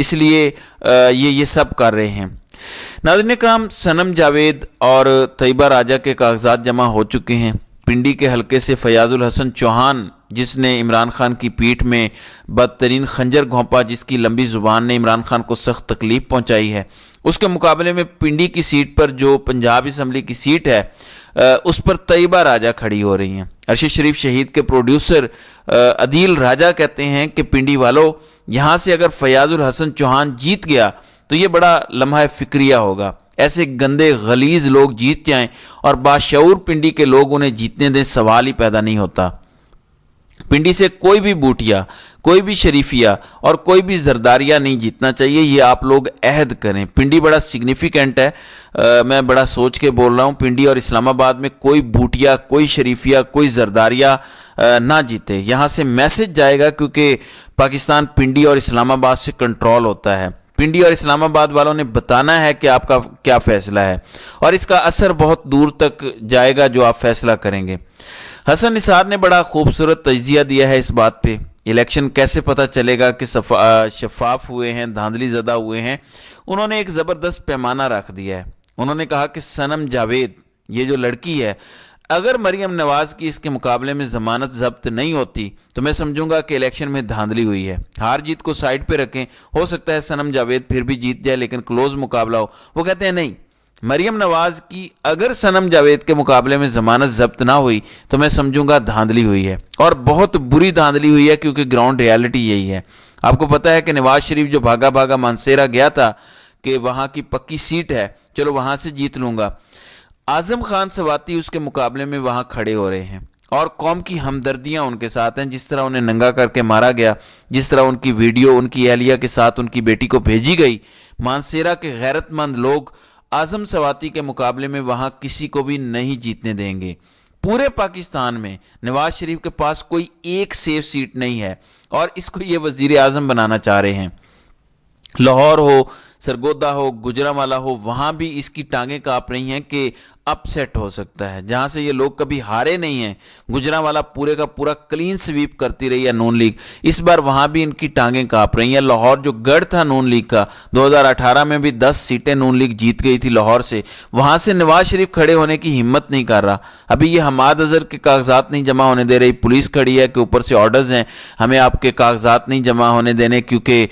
اس لیے یہ سب کر رہے ہیں۔ ناظرین کرام، صنم جاوید اور طیبہ راجہ کے کاغذات جمع ہو چکے ہیں۔ پنڈی کے حلقے سے فیاض الحسن چوہان، جس نے عمران خان کی پیٹھ میں بدترین خنجر گھونپا، جس کی لمبی زبان نے عمران خان کو سخت تکلیف پہنچائی ہے، اس کے مقابلے میں پنڈی کی سیٹ پر جو پنجاب اسمبلی کی سیٹ ہے اس پر طیبہ راجہ کھڑی ہو رہی ہیں۔ ارشد شریف شہید کے پروڈیوسر عدیل راجہ کہتے ہیں کہ پنڈی والوں، یہاں سے اگر فیاض الحسن چوہان جیت گیا تو یہ بڑا لمحہ فکریہ ہوگا۔ ایسے گندے غلیظ لوگ جیت جائیں اور باشعور پنڈی کے لوگ انہیں جیتنے دیں، سوال ہی پیدا نہیں ہوتا۔ پنڈی سے کوئی بھی بوٹیا، کوئی بھی شریفیہ اور کوئی بھی زرداریہ نہیں جیتنا چاہیے، یہ آپ لوگ عہد کریں۔ پنڈی بڑا سگنیفیکنٹ ہے، میں بڑا سوچ کے بول رہا ہوں۔ پنڈی اور اسلام آباد میں کوئی بوٹیا، کوئی شریفیہ، کوئی زرداریہ نہ جیتے۔ یہاں سے میسج جائے گا، کیونکہ پاکستان پنڈی اور اسلام آباد سے کنٹرول ہوتا ہے۔ پنڈی اور اسلام آباد والوں نے بتانا ہے کہ آپ کا کیا فیصلہ ہے، اور اس کا اثر بہت دور تک جائے گا جو آپ فیصلہ کریں گے۔ حسن نثار نے بڑا خوبصورت تجزیہ دیا ہے اس بات پہ، الیکشن کیسے پتہ چلے گا کہ شفاف ہوئے ہیں، دھاندلی زدہ ہوئے ہیں۔ انہوں نے ایک زبردست پیمانہ رکھ دیا ہے۔ انہوں نے کہا کہ صنم جاوید، یہ جو لڑکی ہے، اگر مریم نواز کی اس کے مقابلے میں ضمانت ضبط نہیں ہوتی تو میں سمجھوں گا کہ الیکشن میں دھاندلی ہوئی ہے۔ ہار جیت کو سائڈ پہ رکھیں، ہو سکتا ہے صنم جاوید پھر بھی جیت جائے لیکن کلوز مقابلہ ہو۔ وہ کہتے ہیں نہیں، مریم نواز کی اگر صنم جاوید کے مقابلے میں ضمانت ضبط نہ ہوئی تو میں سمجھوں گا دھاندلی ہوئی ہے، اور بہت بری دھاندلی ہوئی ہے، کیونکہ گراؤنڈ ریالٹی یہی ہے۔ آپ کو پتہ ہے کہ نواز شریف جو بھاگا بھاگا مانسیرا گیا تھا کہ وہاں کی پکی سیٹ ہے، چلو وہاں سے جیت لوں گا، اعظم خان سواتی اس کے مقابلے میں وہاں کھڑے ہو رہے ہیں، اور قوم کی ہمدردیاں ان کے ساتھ ہیں۔ جس طرح انہیں ننگا کر کے مارا گیا، جس طرح ان کی ویڈیو ان کی اہلیہ کے ساتھ ان کی بیٹی کو بھیجی گئی، مانسیرا کے غیرت مند لوگ اعظم سواتی کے مقابلے میں وہاں کسی کو بھی نہیں جیتنے دیں گے۔ پورے پاکستان میں نواز شریف کے پاس کوئی ایک سیف سیٹ نہیں ہے، اور اس کو یہ وزیر اعظم بنانا چاہ رہے ہیں۔ لاہور ہو، سرگودا ہو، گجرانوالہ ہو، وہاں بھی اس کی ٹانگیں کانپ رہی ہیں کہ اپ سیٹ ہو سکتا ہے۔ جہاں سے یہ لوگ کبھی ہارے نہیں ہیں، گجرانوالہ پورے کا پورا کلین سویپ کرتی رہی ہے نون لیگ، اس بار وہاں بھی ان کی ٹانگیں کانپ رہی ہیں۔ لاہور جو گڑھ تھا نون لیگ کا، 2018 میں بھی 10 سیٹیں نون لیگ جیت گئی تھی لاہور سے، وہاں سے نواز شریف کھڑے ہونے کی ہمت نہیں کر رہا۔ ابھی یہ حماد اظہر کے کاغذات نہیں جمع ہونے دے رہی، پولیس کھڑی ہے کہ اوپر سے آرڈرز ہیں ہمیں آپ کے کاغذات نہیں جمع ہونے دینے، کیونکہ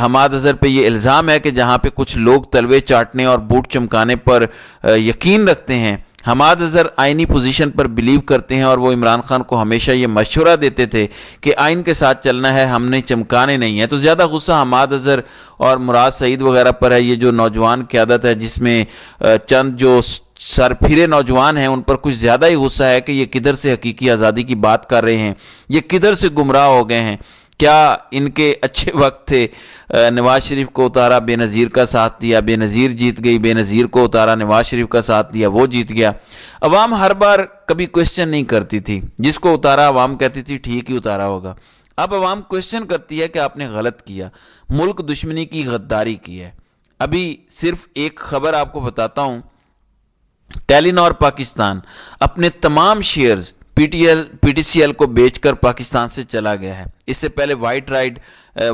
حماد اظہر پہ یہ الزام ہے کہ جہاں پہ کچھ لوگ تلوے چاٹنے اور بوٹ چمکانے پر یقین رکھتے ہیں، حماد اظہر آئینی پوزیشن پر بلیو کرتے ہیں، اور وہ عمران خان کو ہمیشہ یہ مشورہ دیتے تھے کہ آئین کے ساتھ چلنا ہے، ہم نے چمکانے نہیں ہے۔ تو زیادہ غصہ حماد اظہر اور مراد سعید وغیرہ پر ہے۔ یہ جو نوجوان قیادت ہے، جس میں چند جو سر پھرے نوجوان ہیں، ان پر کچھ زیادہ ہی غصہ ہے کہ یہ کدھر سے حقیقی آزادی کی بات کر رہے ہیں، یہ کدھر سے گمراہ ہو گئے ہیں۔ کیا ان کے اچھے وقت تھے؟ نواز شریف کو اتارا، بے نظیر کا ساتھ دیا، بے نظیر جیت گئی، بے نظیر کو اتارا، نواز شریف کا ساتھ دیا، وہ جیت گیا۔ عوام ہر بار کبھی کوشچن نہیں کرتی تھی، جس کو اتارا عوام کہتی تھی ٹھیک ہی اتارا ہوگا۔ اب عوام کوشچن کرتی ہے کہ آپ نے غلط کیا، ملک دشمنی کی، غداری کی ہے۔ ابھی صرف ایک خبر آپ کو بتاتا ہوں، ٹیلی نار پاکستان اپنے تمام shares P T C L کو بیچ کر پاکستان سے چلا گیا ہے۔ اس سے پہلے وائٹ رائڈ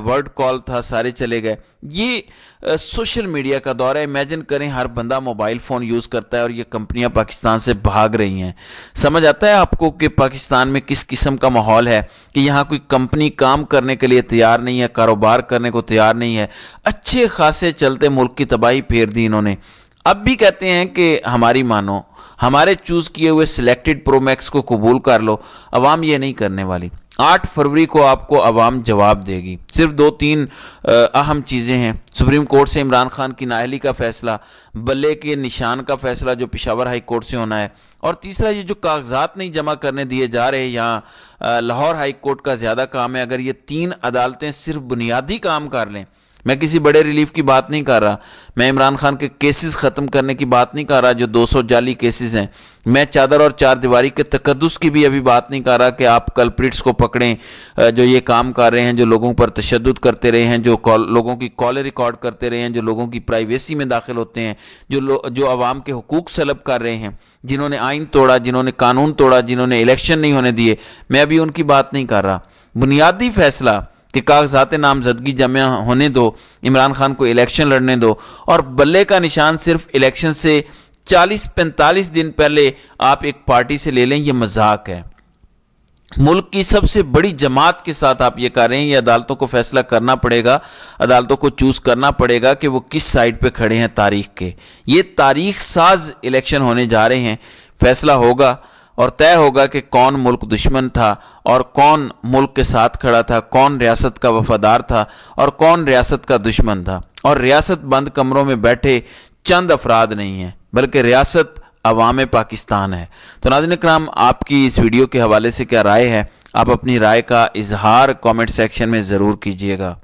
ورڈ کال تھا، سارے چلے گئے۔ یہ سوشل میڈیا کا دور ہے، امیجن کریں ہر بندہ موبائل فون یوز کرتا ہے اور یہ کمپنیاں پاکستان سے بھاگ رہی ہیں۔ سمجھ آتا ہے آپ کو کہ پاکستان میں کس قسم کا ماحول ہے، کہ یہاں کوئی کمپنی کام کرنے کے لیے تیار نہیں ہے، کاروبار کرنے کو تیار نہیں ہے۔ اچھے خاصے چلتے ملک کی تباہی پھیر دی انہوں نے۔ اب بھی کہتے ہیں کہ ہماری مانو، ہمارے چوز کیے ہوئے سلیکٹڈ پرو میکس کو قبول کر لو۔ عوام یہ نہیں کرنے والی۔ 8 فروری کو آپ کو عوام جواب دے گی۔ صرف 2-3 اہم چیزیں ہیں۔ سپریم کورٹ سے عمران خان کی نااہلی کا فیصلہ، بلے کے نشان کا فیصلہ جو پشاور ہائی کورٹ سے ہونا ہے، اور تیسرا یہ جو کاغذات نہیں جمع کرنے دیے جا رہے، یہاں لاہور ہائی کورٹ کا زیادہ کام ہے۔ اگر یہ 3 عدالتیں صرف بنیادی کام کر لیں، میں کسی بڑے ریلیف کی بات نہیں کر رہا، میں عمران خان کے کیسز ختم کرنے کی بات نہیں کر رہا جو 200 جعلی کیسز ہیں، میں چادر اور چار دیواری کے تقدس کی بھی ابھی بات نہیں کر رہا کہ آپ کلپریٹس کو پکڑیں جو یہ کام کر رہے ہیں، جو لوگوں پر تشدد کرتے رہے ہیں، جو لوگوں کی کالیں ریکارڈ کرتے رہے ہیں، جو لوگوں کی پرائیویسی میں داخل ہوتے ہیں، جو عوام کے حقوق سلب کر رہے ہیں، جنہوں نے آئین توڑا، جنہوں نے قانون توڑا، جنہوں نے الیکشن نہیں ہونے دیے، میں ابھی ان کی بات نہیں کر رہا۔ بنیادی فیصلہ کہ کاغذات نامزدگی جمع ہونے دو، عمران خان کو الیکشن لڑنے دو، اور بلے کا نشان صرف الیکشن سے 40-45 دن پہلے آپ ایک پارٹی سے لے لیں، یہ مذاق ہے۔ ملک کی سب سے بڑی جماعت کے ساتھ آپ یہ کر رہے ہیں، یہ عدالتوں کو فیصلہ کرنا پڑے گا، عدالتوں کو چوز کرنا پڑے گا کہ وہ کس سائیڈ پہ کھڑے ہیں تاریخ کے۔ یہ تاریخ ساز الیکشن ہونے جا رہے ہیں، فیصلہ ہوگا اور طے ہوگا کہ کون ملک دشمن تھا اور کون ملک کے ساتھ کھڑا تھا، کون ریاست کا وفادار تھا اور کون ریاست کا دشمن تھا۔ اور ریاست بند کمروں میں بیٹھے چند افراد نہیں ہیں، بلکہ ریاست عوام پاکستان ہے۔ تو ناظرین اکرام، آپ کی اس ویڈیو کے حوالے سے کیا رائے ہے؟ آپ اپنی رائے کا اظہار کامنٹ سیکشن میں ضرور کیجیے گا۔